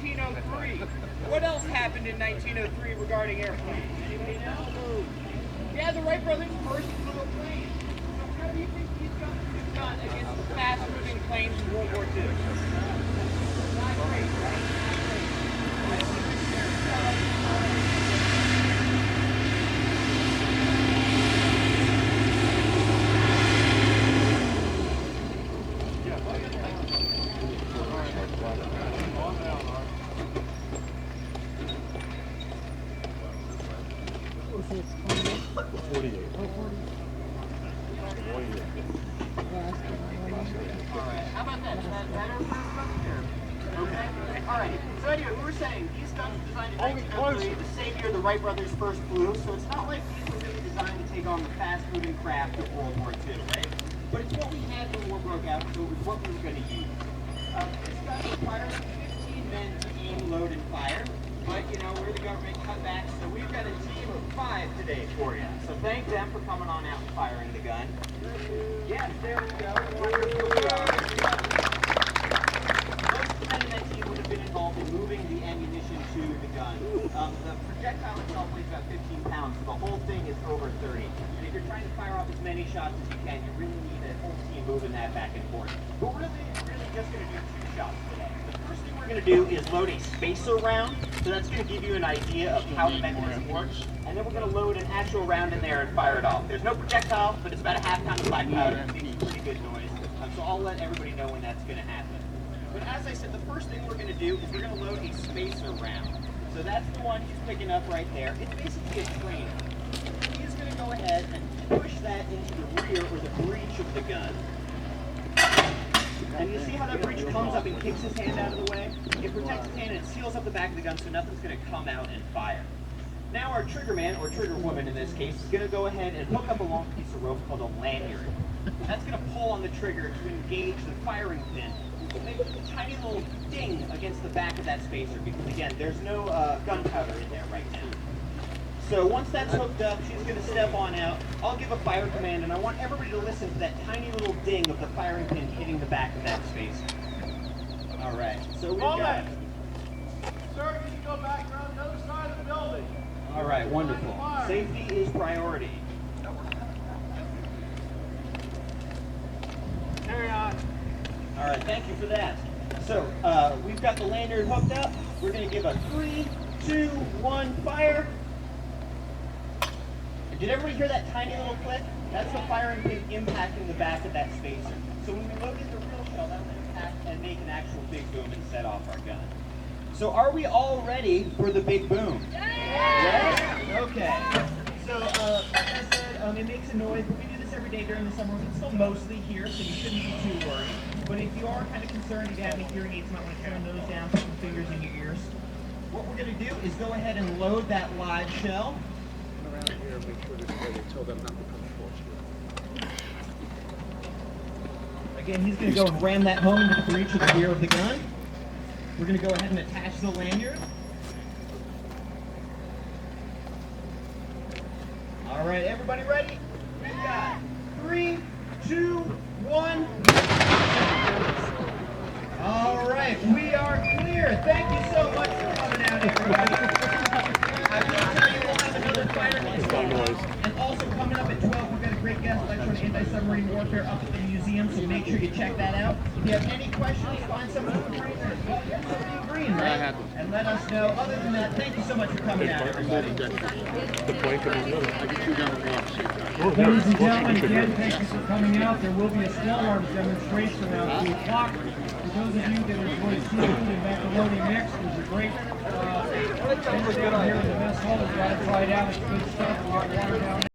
1903. What else happened in 1903 regarding airplanes? Anybody know? Yeah, the Wright brothers first flew a plane. So how do you think these guys have done against the fast-moving planes in World War II? Not great, right? How about that? Is that better? Okay. Alright. So anyway, we were saying these guns were designed in 1903, the same year the Wright brothers first flew. So it's not like these were really designed to take on the fast-moving craft of World War II, right? But it's what we had when the war broke out, so it was what we were going to use. This gun requires 15 men to aim, load, and fire. But you know, we're the government cutback, so we've got a team of 5 today for you. So thank them for coming on out and firing the gun. Yes, there we go. Wonderful. Most of the men in that team would have been involved in moving the ammunition to the gun. The projectile itself weighs about 15 pounds, so the whole thing is over 30. And if you're trying to fire off as many shots as you can, you really need a whole team moving that back and forth. But we're really just going to do 2 shots today. The first thing we're going to do is load a spacer round. So that's going to give you an idea of how the mechanism works. And then we're going to load an actual round in there and fire it off. There's no projectile, but it's about a half pound of black powder. It makes pretty good noise. So I'll let everybody know when that's going to happen. But as I said, the first thing we're going to do is we're going to load a spacer round. So that's the one he's picking up right there. It's basically a trainer. He's going to go ahead and push that into the rear or the breech of the gun. And you see how that breech comes up and kicks his hand out of the way? It protects his hand and it seals up the back of the gun so nothing's going to come out and fire. Now our trigger man, or trigger woman in this case, is going to go ahead and hook up a long piece of rope called a lanyard. That's going to pull on the trigger to engage the firing pin. It makes a tiny little ding against the back of that spacer because, again, there's no gunpowder in there right now. So once that's hooked up, she's going to step on out. I'll give a fire command, and I want everybody to listen to that tiny little ding of the firing pin hitting the back of that spacer. All right, so we've got... Sir, you can go back around the other side of the building. All right, wonderful. Safety is priority. Carry on. All right, thank you for that. So we've got the lanyard hooked up. We're going to give a 3, 2, 1, fire. Did everybody hear that tiny little click? That's the firing pin impacting the back of that spacer. So when we load in the real shell, that will impact and make an actual big boom and set off our gun. So are we all ready for the big boom? Yes? Okay. So like I said, it makes a noise, but we do this every day during the summer. It's still mostly here, so you shouldn't be too worried. But if you are kind of concerned, you have any hearing aids, you might want to turn those down, put some fingers in your ears. What we're going to do is go ahead and load that live shell. Around here and make sure this way they tell them not to come forward. Again, he's going to go and ram that home into the breech of the rear of the gun. We're going to go ahead and attach the lanyard. All right, everybody ready? We've got 3, 2, 1. All right, we are clear. Thank you so much for coming out, everybody. I will tell you we'll have another fireman coming up. And also coming up at 12, we've got a great guest lecture on anti-submarine warfare up at the museum, so make sure you check that out. If you have any questions, find someone who's green or somebody green, right? And let us know. Other than that, thank you so much for coming out, everybody. The blanket is little. I get you down on the opposite side. Ladies and gentlemen, again, thank you for coming out. There will be a still arms demonstration around 2 o'clock. For those of you that enjoy seafood and macaroni mix, there's a great thing down here in the mess hall. We've got to try it out. It's good stuff. We've got water down there.